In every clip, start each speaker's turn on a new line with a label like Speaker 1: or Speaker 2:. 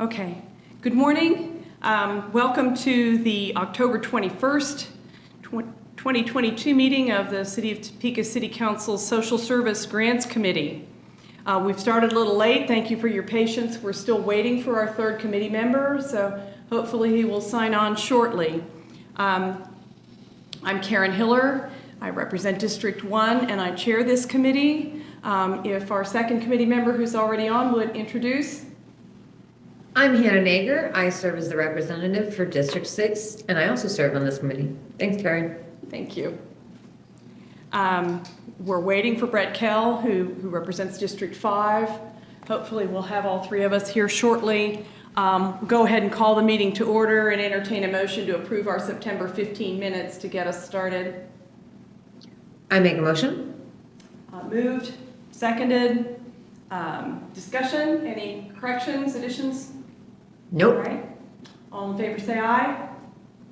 Speaker 1: Okay. Good morning. Welcome to the October 21st, 2022 meeting of the City of Topeka City Council Social Service Grants Committee. We've started a little late. Thank you for your patience. We're still waiting for our third committee member, so hopefully he will sign on shortly. I'm Karen Hiller. I represent District 1 and I chair this committee. If our second committee member who's already on would introduce.
Speaker 2: I'm Hannah Nager. I serve as the representative for District 6, and I also serve on this committee. Thanks, Karen.
Speaker 1: Thank you. We're waiting for Brett Kell, who represents District 5. Hopefully we'll have all three of us here shortly. Go ahead and call the meeting to order and entertain a motion to approve our September 15 minutes to get us started.
Speaker 2: I make a motion.
Speaker 1: Moved, seconded. Discussion, any corrections, additions?
Speaker 2: Nope.
Speaker 1: All right. All in favor say aye.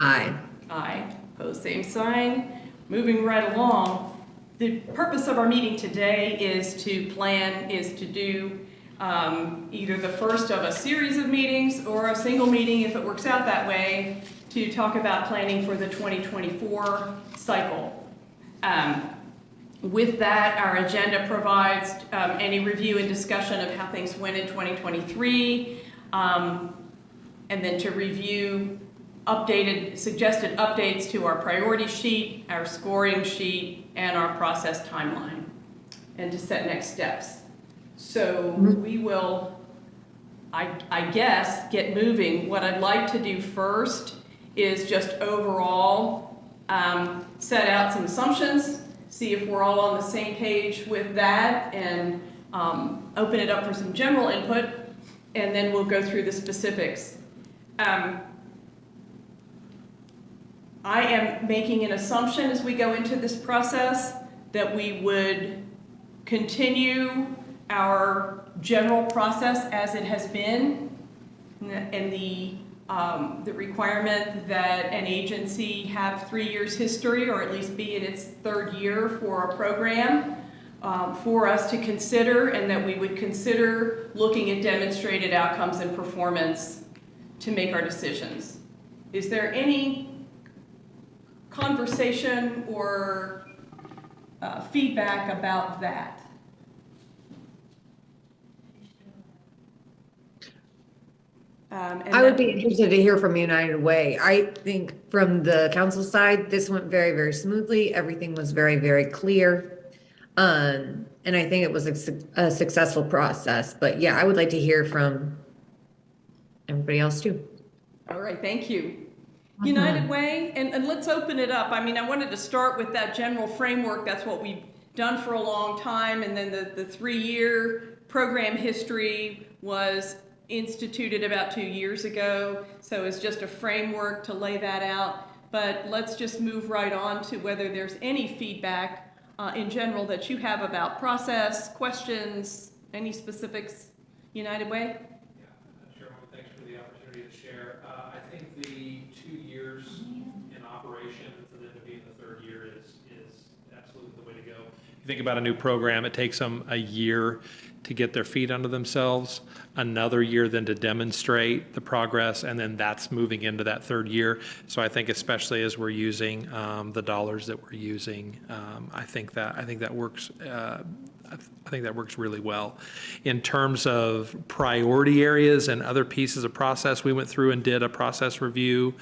Speaker 2: Aye.
Speaker 1: Aye. Opposed, same sign. Moving right along. The purpose of our meeting today is to do either the first of a series of meetings or a single meeting, if it works out that way, to talk about planning for the 2024 cycle. With that, our agenda provides any review and discussion of how things went in 2023, and then to review suggested updates to our priority sheet, our scoring sheet, and our process timeline, and to set next steps. So we will, I guess, get moving. What I'd like to do first is just overall set out some assumptions, see if we're all on the same page with that, and open it up for some general input, and then we'll go through the specifics. I am making an assumption as we go into this process that we would continue our general process as it has been, and the requirement that an agency have 3 years history, or at least be in its third year for a program, for us to consider, and that we would consider looking at demonstrated outcomes and performance to make our decisions. Is there any conversation or feedback about that?
Speaker 2: I would be interested to hear from United Way. I think from the council side, this went very, very smoothly. Everything was very, very clear. And I think it was a successful process. But yeah, I would like to hear from everybody else too.
Speaker 1: All right, thank you. United Way, and let's open it up. I mean, I wanted to start with that general framework. That's what we've done for a long time. And then the 3-year program history was instituted about 2 years ago. So it's just a framework to lay that out. But let's just move right on to whether there's any feedback in general that you have about process, questions, any specifics. United Way?
Speaker 3: Sure. Thanks for the opportunity to share. I think the 2 years in operation for them to be in the third year is absolutely the way to go. You think about a new program, it takes them a year to get their feet under themselves, another year then to demonstrate the progress, and then that's moving into that third year. So I think especially as we're using the dollars that we're using, I think that works. I think that works really well. In terms of priority areas and other pieces of process, we went through and did a process review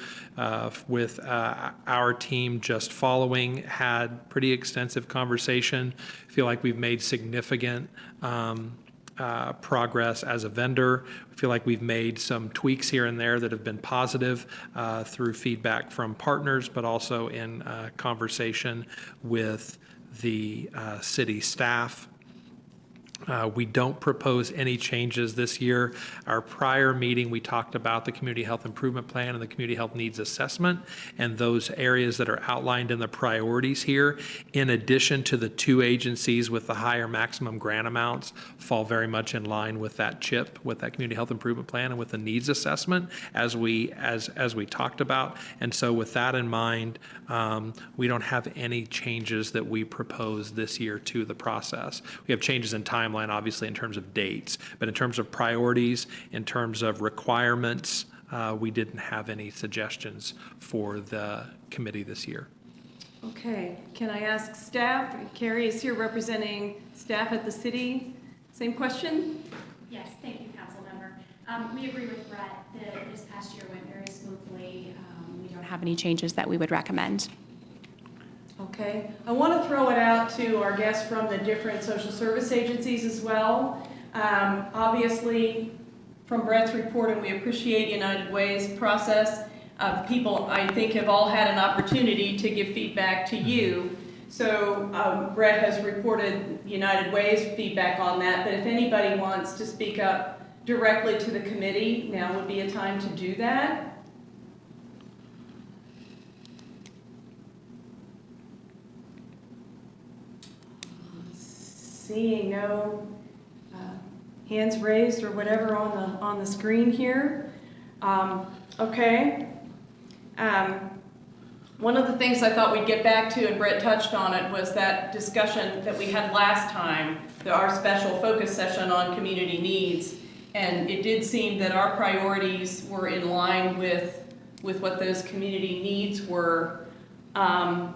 Speaker 3: with our team just following, had pretty extensive conversation. Feel like we've made significant progress as a vendor. We feel like we've made some tweaks here and there that have been positive through feedback from partners, but also in conversation with the city staff. We don't propose any changes this year. Our prior meeting, we talked about the Community Health Improvement Plan and the Community Health Needs Assessment and those areas that are outlined in the priorities here. In addition to the 2 agencies with the higher maximum grant amounts, fall very much in line with that CHIP, with that Community Health Improvement Plan and with the Needs Assessment as we talked about. And so with that in mind, we don't have any changes that we propose this year to the process. We have changes in timeline timeline, obviously, in terms of dates. But in terms of priorities, in terms of requirements, we didn't have any suggestions for the committee this year.
Speaker 1: Okay, can I ask staff? Carrie is here representing staff at the city. Same question?
Speaker 4: Yes, thank you, Councilmember. We agree with Brett that this past year went very smoothly. We don't have any changes that we would recommend.
Speaker 1: Okay, I want to throw it out to our guests from the different social service agencies as well. Obviously, from Brett's report, and we appreciate United Way's process, people, I think, have all had an opportunity to give feedback to you. So Brett has reported United Way's feedback on that, but if anybody wants to speak up directly to the committee, now would be a time to do that. Seeing no hands raised or whatever on the screen here. Okay. One of the things I thought we'd get back to, and Brett touched on it, was that discussion that we had last time, our special focus session on community needs. And it did seem that our priorities were in line with what those community needs were. But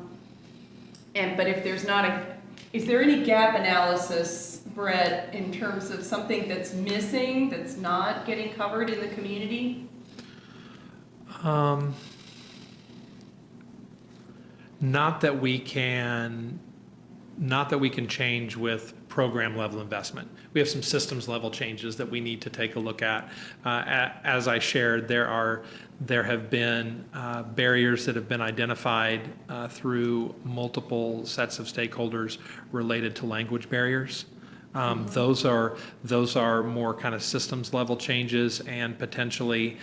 Speaker 1: if there's not is there any gap analysis, Brett, in terms of something that's missing, that's not getting covered in the community?
Speaker 3: Not that we can change with program level investment. We have some systems level changes that we need to take a look at. As I shared, there have been barriers that have been identified through multiple sets of stakeholders related to language barriers. Those are more kind of systems level changes and potentially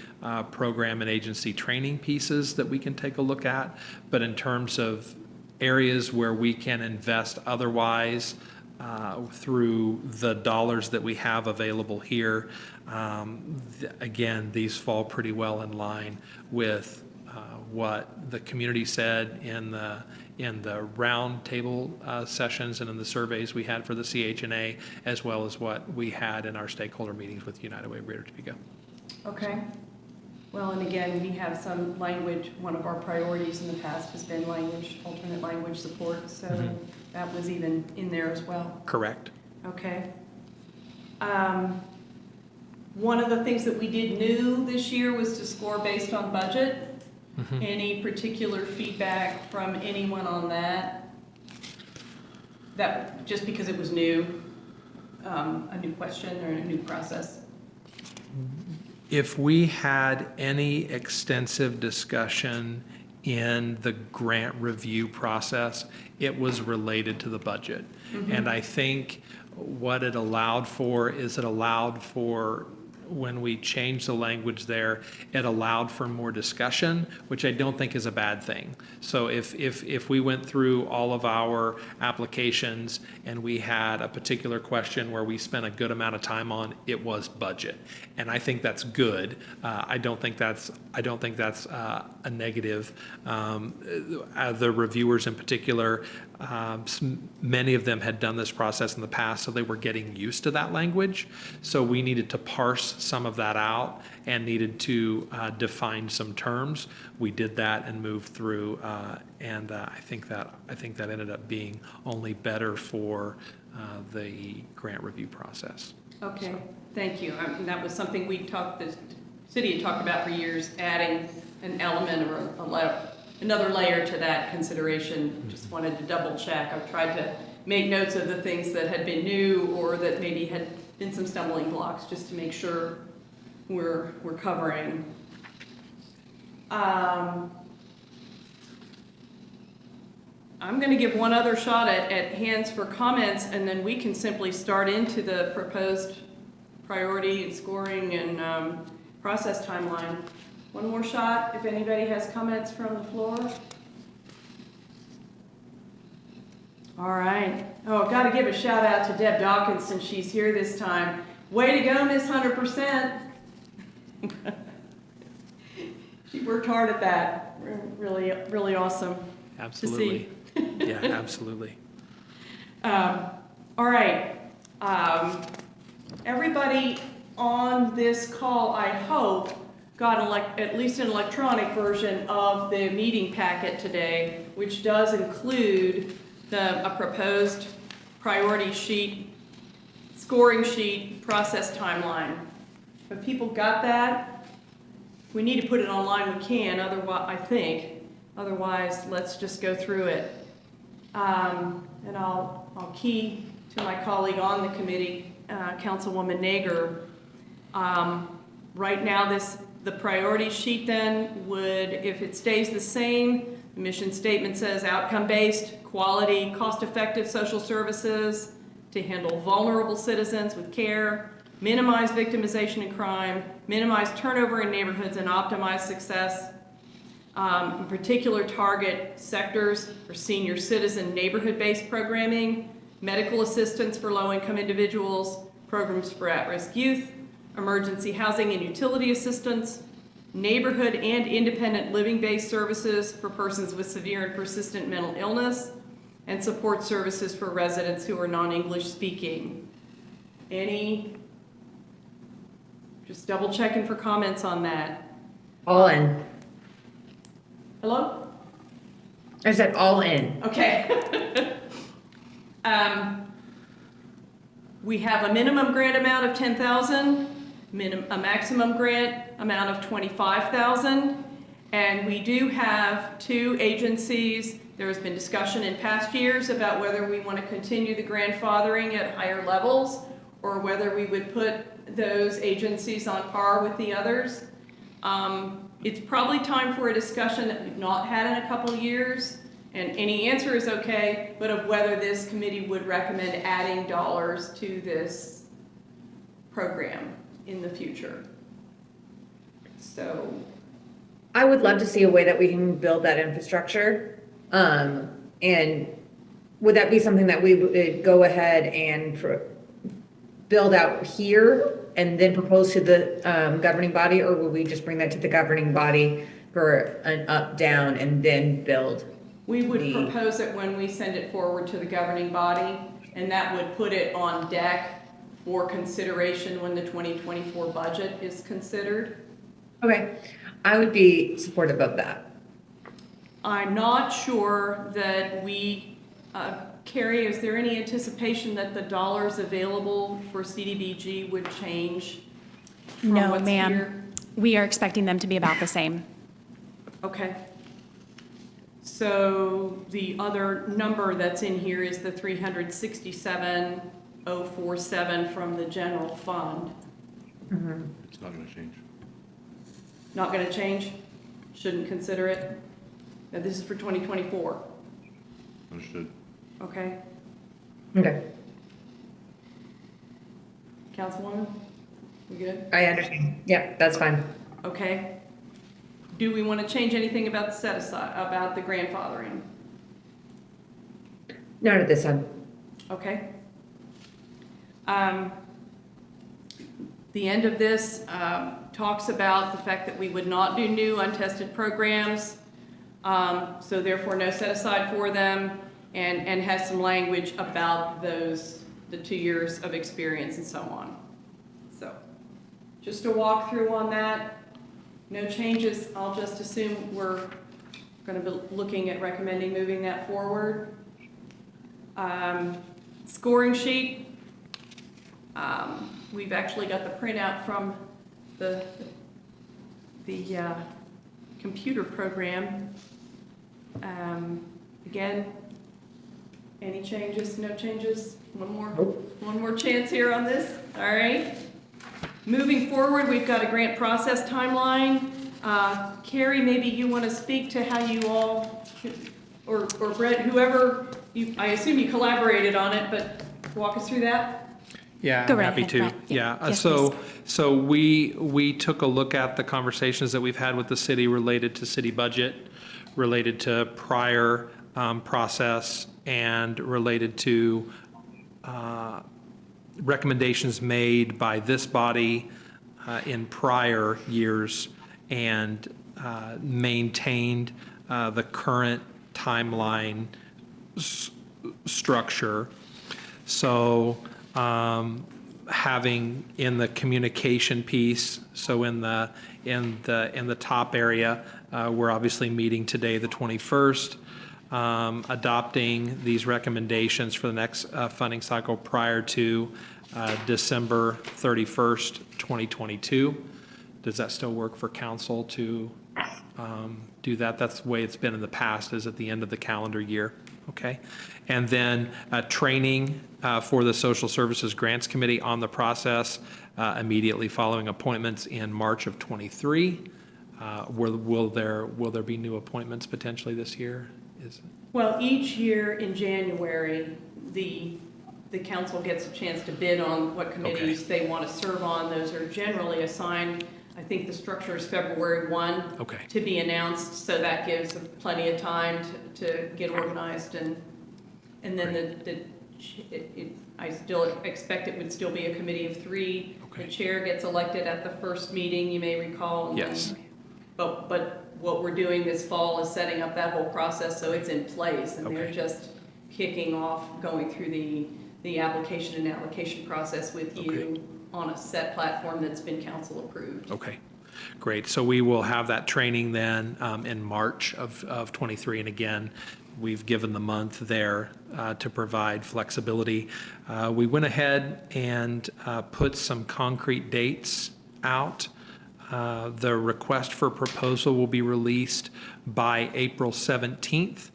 Speaker 3: program and agency training pieces that we can take a look at. But in terms of areas where we can invest otherwise through the dollars that we have available here, again, these fall pretty well in line with what the community said in the round table sessions and in the surveys we had for the CHNA, as well as what we had in our stakeholder meetings with United Way of Greater Topeka.
Speaker 1: Okay. Well, and again, we have some language. One of our priorities in the past has been alternate language support. So that was even in there as well.
Speaker 3: Correct.
Speaker 1: Okay. One of the things that we did new this year was to score based on budget. Any particular feedback from anyone on that? That just because it was new, a new question or a new process?
Speaker 3: If we had any extensive discussion in the grant review process, it was related to the budget. And I think what it allowed for is when we changed the language there, it allowed for more discussion, which I don't think is a bad thing. So if we went through all of our applications and we had a particular question where we spent a good amount of time on, it was budget. And I think that's good. I don't think that's a negative. The reviewers in particular, many of them had done this process in the past, so they were getting used to that language. So we needed to parse some of that out and needed to define some terms. We did that and moved through, and I think that ended up being only better for the grant review process.
Speaker 1: Okay, thank you. That was something the city had talked about for years, adding an element or another layer to that consideration. Just wanted to double check. I've tried to make notes of the things that had been new or that maybe had been some stumbling blocks, just to make sure we're covering. I'm going to give one other shot at hands for comments, and then we can simply start into the proposed priority and scoring and process timeline. One more shot if anybody has comments from the floor. All right. Oh, I've got to give a shout out to Deb Dawkins since she's here this time. Way to go, Miss 100%. She worked hard at that. Really, really awesome.
Speaker 3: Absolutely.
Speaker 1: To see.
Speaker 3: Yeah, absolutely.
Speaker 1: All right. Everybody on this call, I hope, got at least an electronic version of the meeting packet today, which does include a proposed priority sheet, scoring sheet, process timeline. Have people got that? If we need to put it online, we can, otherwise, I think. Otherwise, let's just go through it. And I'll key to my colleague on the committee, Councilwoman Nager. Right now, the priority sheet then would, if it stays the same, the mission statement says outcome-based, quality, cost-effective social services to handle vulnerable citizens with care, minimize victimization and crime, minimize turnover in neighborhoods, and optimize success. In particular, target sectors for senior citizen neighborhood-based programming, medical assistance for low-income individuals, programs for at-risk youth, emergency housing and utility assistance, neighborhood and independent living-based services for persons with severe and persistent mental illness, and support services for residents who are non-English speaking. Just double checking for comments on that.
Speaker 2: All in.
Speaker 1: Hello?
Speaker 2: I said all in.
Speaker 1: Okay. We have a minimum grant amount of 10,000, a maximum grant amount of 25,000, and we do have 2 agencies. There has been discussion in past years about whether we want to continue the grandfathering at higher levels or whether we would put those agencies on par with the others. It's probably time for a discussion that we've not had in a couple of years, and any answer is okay, but of whether this committee would recommend adding dollars to this program in the future. So,
Speaker 2: I would love to see a way that we can build that infrastructure. And would that be something that we would go ahead and build out here and then propose to the governing body, or would we just bring that to the governing body for an up, down, and then build?
Speaker 1: we would propose it when we send it forward to the governing body, and that would put it on deck for consideration when the 2024 budget is considered.
Speaker 2: Okay, I would be supportive of that.
Speaker 1: I'm not sure that Carrie, is there any anticipation that the dollars available for CDBG would change from
Speaker 4: No,
Speaker 1: what's here?
Speaker 4: ma'am. We are expecting them to be about the same.
Speaker 1: Okay. So the other number that's in here is the 367,047 from the general fund.
Speaker 5: It's not gonna change.
Speaker 1: Not gonna change? Shouldn't consider it? Now, this is for 2024,
Speaker 5: Understood.
Speaker 1: okay?
Speaker 2: Okay,
Speaker 1: Councilwoman, we good?
Speaker 2: I understand. Yeah, that's fine.
Speaker 1: Okay. Do we want to change anything about the set aside, about the grandfathering?
Speaker 2: Not at this time.
Speaker 1: Okay. The end of this talks about the fact that we would not do new untested programs, so therefore no set aside for them, and has some language about those, the 2 years of experience and so on. So, just a walkthrough on that. No changes. I'll just assume we're going to be looking at recommending moving that forward. Scoring sheet. We've actually got the printout from the computer program. Again, any changes? No changes? One more chance here on this. All right. Moving forward, we've got a grant process timeline. Carrie, maybe you want to speak to how you all, or Brett, whoever, I assume you collaborated on it, but walk us through that.
Speaker 3: Yeah,
Speaker 4: Go
Speaker 3: I'm
Speaker 4: right
Speaker 3: happy
Speaker 4: ahead,
Speaker 3: to.
Speaker 4: Brett.
Speaker 3: Yeah,
Speaker 4: Yes,
Speaker 3: so we took a look at the conversations that we've had with the city related to city budget, related to prior process, and related to recommendations made by this body in prior years, and maintained the current timeline structure. So having in the communication piece, so in the top area, we're obviously meeting today, the 21st, adopting these recommendations for the next funding cycle prior to December 31st, 2022. Does that still work for council to do that? That's the way it's been in the past, is at the end of the calendar year. Okay. And then training for the Social Services Grants Committee on the process immediately following appointments in March of '23. Will there be new appointments potentially this year?
Speaker 1: Well, each year in January, the council gets a chance to bid on what committees they want to serve on. Those are generally assigned, I think the structure is February 1 to be announced, so that gives plenty of time to get organized, and then I still expect it would still be a committee of 3. The chair gets elected at the first meeting, you may recall.
Speaker 3: Yes.
Speaker 1: But what we're doing this fall is setting up that whole process so it's in place, and they're just kicking off, going through the application and allocation process with you on a set platform that's been council approved.
Speaker 3: Okay, great. So we will have that training then in March of '23, and again, we've given the month there to provide flexibility. We went ahead and put some concrete dates out. The request for proposal will be released by April 17th.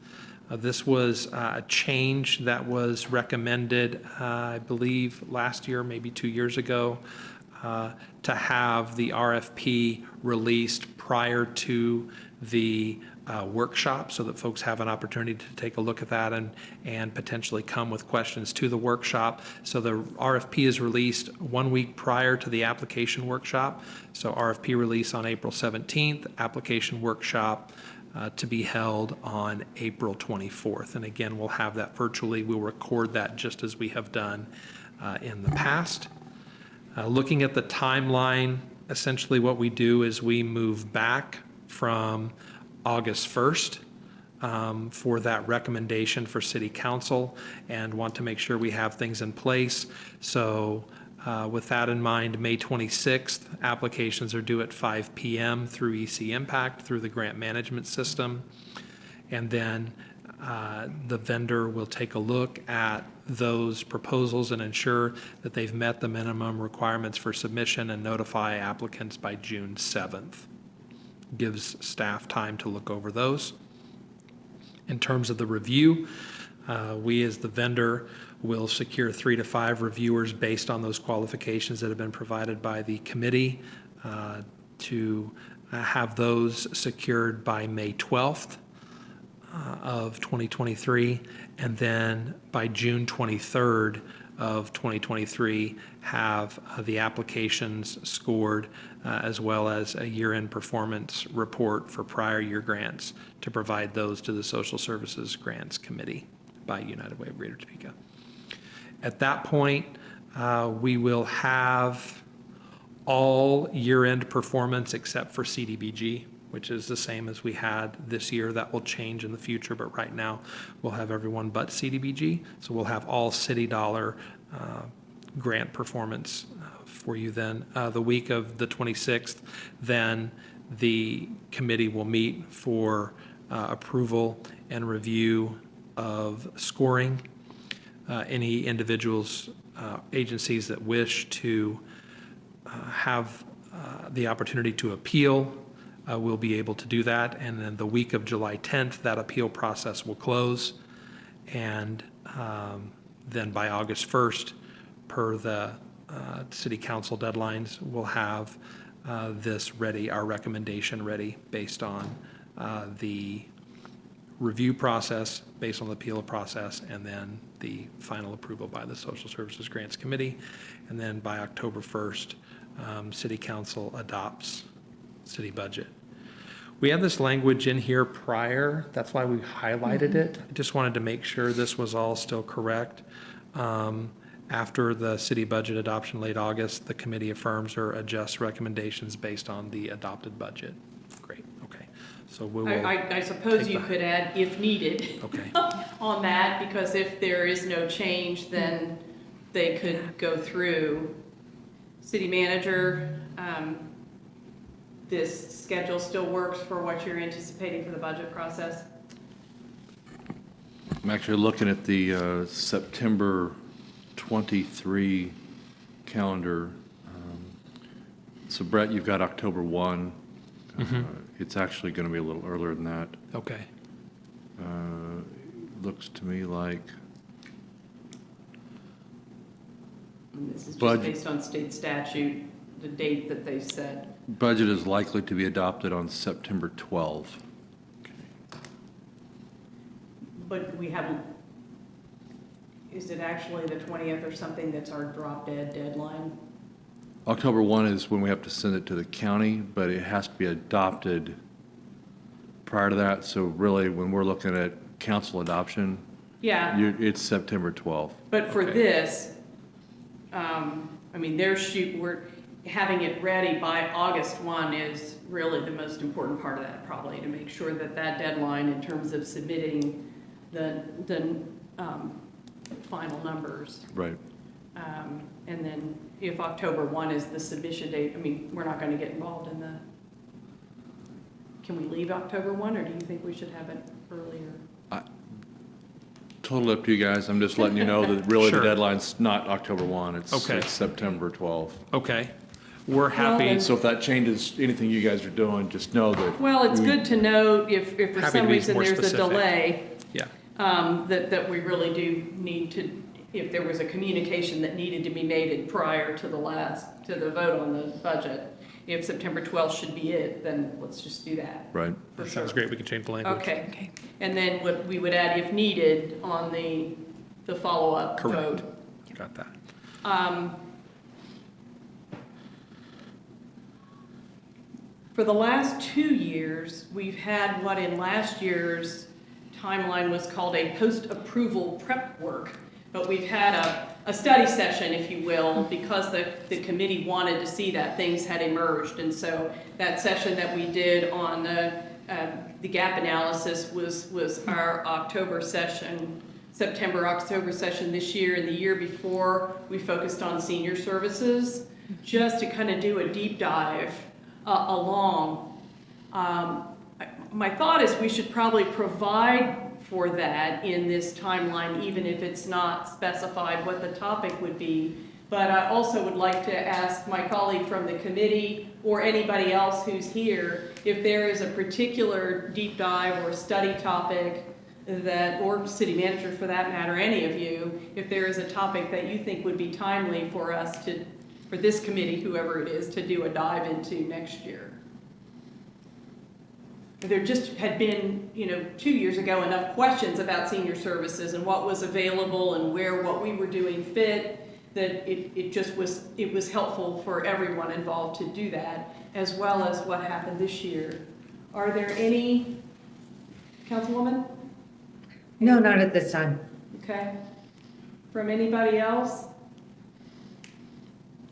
Speaker 3: This was a change that was recommended, I believe, last year, maybe 2 years ago, to have the RFP released prior to the workshop so that folks have an opportunity to take a look at that and potentially come with questions to the workshop. So the RFP is released 1 week prior to the application workshop. So RFP release on April 17th, application workshop to be held on April 24th. And again, we'll have that virtually. We'll record that just as we have done in the past. Looking at the timeline, essentially what we do is we move back from August 1st for that recommendation for City Council, and want to make sure we have things in place. So with that in mind, May 26th, applications are due at 5 p.m. through EC Impact, through the grant management system. And then the vendor will take a look at those proposals and ensure that they've met the minimum requirements for submission and notify applicants by June 7th. Gives staff time to look over those. In terms of the review, we as the vendor will secure 3 to 5 reviewers based on those qualifications that have been provided by the committee to have those secured by May 12th of 2023, and then by June 23rd of 2023 have the applications scored as well as a year-end performance report for prior year grants to provide those to the Social Services Grants Committee by United Way of Greater Topeka. At that point, we will have all year-end performance except for CDBG, which is the same as we had this year. That will change in the future, but right now we'll have everyone but CDBG. So we'll have all city dollar grant performance for you then. The week of the 26th, then the committee will meet for approval and review of scoring. Any individuals, agencies that wish to have the opportunity to appeal will be able to do that. And then the week of July 10th, that appeal process will close. And then by August 1st, per the city council deadlines, we'll have this ready, our recommendation ready based on the review process, based on the appeal process, and then the final approval by the Social Services Grants Committee. And then by October 1st, City Council adopts city budget. We had this language in here prior, that's why we highlighted it. I just wanted to make sure this was all still correct. After the city budget adoption late August, the committee affirms or adjusts recommendations based on the adopted budget. Great, okay. So we will.
Speaker 1: I suppose you could add if needed
Speaker 3: Okay.
Speaker 1: on that, because if there is no change, then they could go through. City manager, this schedule still works for what you're anticipating for the budget process?
Speaker 5: I'm actually looking at the September 23 calendar. So Brett, you've got October 1. It's actually going to be a little earlier than that.
Speaker 3: Okay.
Speaker 5: Looks to me like,
Speaker 1: And this is just
Speaker 5: Budget.
Speaker 1: based on state statute, the date that they set.
Speaker 5: budget is likely to be adopted on September 12.
Speaker 1: But we haven't, is it actually the 20th or something that's our drop dead deadline?
Speaker 5: October 1 is when we have to send it to the county, but it has to be adopted prior to that. So really, when we're looking at council adoption,
Speaker 1: Yeah,
Speaker 5: it's September 12th.
Speaker 1: but for
Speaker 3: Okay.
Speaker 1: this, I mean, we're having it ready by August 1 is really the most important part of that, probably, to make sure that that deadline in terms of submitting the final numbers.
Speaker 5: Right.
Speaker 1: And then if October 1 is the submission date, I mean, we're not going to get involved in can we leave October 1, or do you think we should have it earlier?
Speaker 5: Totally up to you guys. I'm just letting you know that really the
Speaker 3: Sure.
Speaker 5: deadline's not October 1.
Speaker 3: Okay.
Speaker 5: It's September 12th.
Speaker 3: Okay. We're happy.
Speaker 1: then-
Speaker 5: So if that changes anything you guys are doing, just know that.
Speaker 1: Well, it's good to note if for
Speaker 3: Happy to
Speaker 1: some
Speaker 3: be
Speaker 1: reason
Speaker 3: more
Speaker 1: there's a
Speaker 3: specific.
Speaker 1: delay,
Speaker 3: Yeah.
Speaker 1: that we really do need to, if there was a communication that needed to be made prior to the vote on the budget, if September 12th should be it, then let's just do that.
Speaker 5: Right.
Speaker 1: For
Speaker 3: That sounds
Speaker 1: sure.
Speaker 3: great. We can change the language.
Speaker 1: Okay. And then what we would add, if needed, on the follow-up
Speaker 3: Correct.
Speaker 1: vote.
Speaker 3: Got that.
Speaker 1: For the last 2 years, we've had what in last year's timeline was called a post-approval prep work. But we've had a study session, if you will, because the committee wanted to see that things had emerged. And so that session that we did on the gap analysis was our October session, September, October session this year. And the year before, we focused on senior services, just to kind of do a deep dive along. My thought is we should probably provide for that in this timeline, even if it's not specified what the topic would be. But I also would like to ask my colleague from the committee or anybody else who's here, if there is a particular deep dive or study topic that, or city manager for that matter, any of you, if there is a topic that you think would be timely for us to, for this committee, whoever it is, to do a dive into next year. There just had been, 2 years ago, enough questions about senior services and what was available and where what we were doing fit, that it was helpful for everyone involved to do that, as well as what happened this year. Are there any, Councilwoman?
Speaker 2: No, not at this time.
Speaker 1: Okay. From anybody else?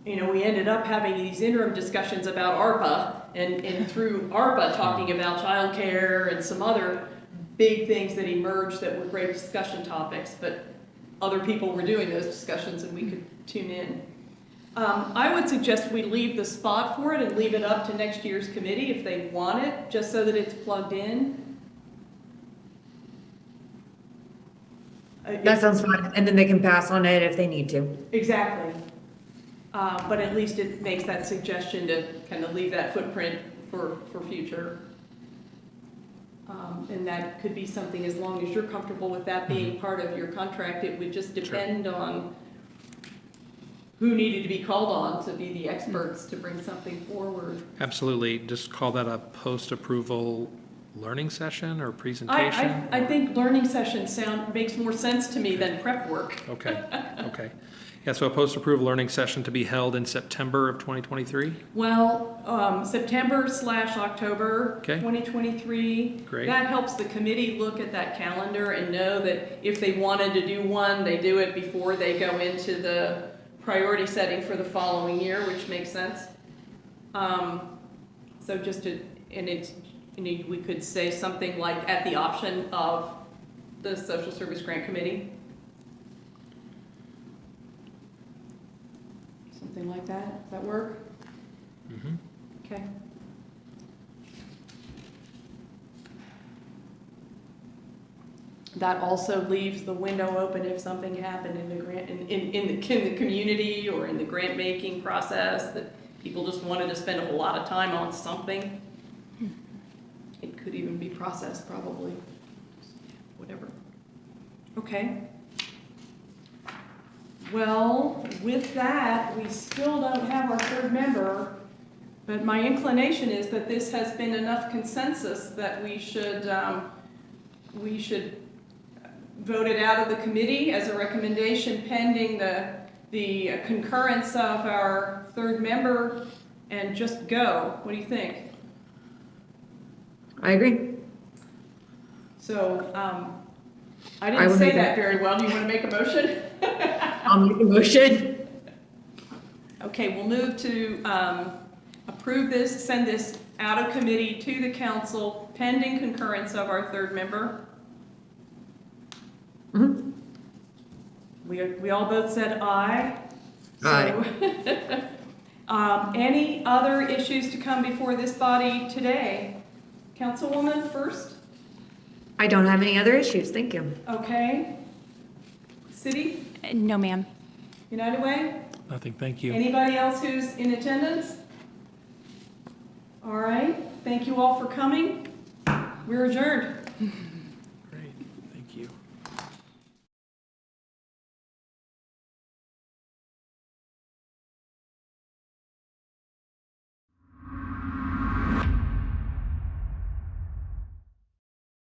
Speaker 1: We ended up having these interim discussions about ARPA, and through ARPA talking about childcare and some other big things that emerged that were great discussion topics, but other people were doing those discussions and we could tune in. I would suggest we leave the spot for it and leave it up to next year's committee if they want it, just so that it's plugged in.
Speaker 2: That sounds fine. And then they can pass on it if they need to.
Speaker 1: Exactly. But at least it makes that suggestion to kind of leave that footprint for future. And that could be something, as long as you're comfortable with that being part of your contract, it would just depend on who needed to be called on to be the experts to bring something forward.
Speaker 3: Absolutely. Just call that a post-approval learning session or presentation?
Speaker 1: I think learning session makes more sense to me than prep work.
Speaker 3: Okay, okay. Yeah, so a post-approval learning session to be held in September of 2023?
Speaker 1: Well, September/October
Speaker 3: Okay.
Speaker 1: 2023.
Speaker 3: Great.
Speaker 1: That helps the committee look at that calendar and know that if they wanted to do one, they do it before they go into the priority setting for the following year, which makes sense. So just to, we could say something like at the option of the Social Service Grant Committee. Something like that? Does that work? Okay. That also leaves the window open if something happened in the grant, in the community or in the grant-making process, that people just wanted to spend a whole lot of time on something. It could even be processed, probably. Whatever. Okay. Well, with that, we still don't have our third member, but my inclination is that this has been enough consensus that we should vote it out of the committee as a recommendation pending the concurrence of our third member and just go. What do you think?
Speaker 2: I agree.
Speaker 1: So, I
Speaker 2: I
Speaker 1: didn't
Speaker 2: would
Speaker 1: say
Speaker 2: make
Speaker 1: that
Speaker 2: a-
Speaker 1: very well. Do you want to make a motion?
Speaker 2: I'll make a motion.
Speaker 1: Okay, we'll move to approve this, send this out of committee to the council pending concurrence of our third member.
Speaker 2: Mhm.
Speaker 1: We all both said aye.
Speaker 2: Aye.
Speaker 1: So, any other issues to come before this body today? Councilwoman first?
Speaker 2: I don't have any other issues, thank you.
Speaker 1: Okay. City?
Speaker 4: No, ma'am.
Speaker 1: United Way?
Speaker 6: Nothing, thank you.
Speaker 1: Anybody else who's in attendance? All right, thank you all for coming. We're adjourned.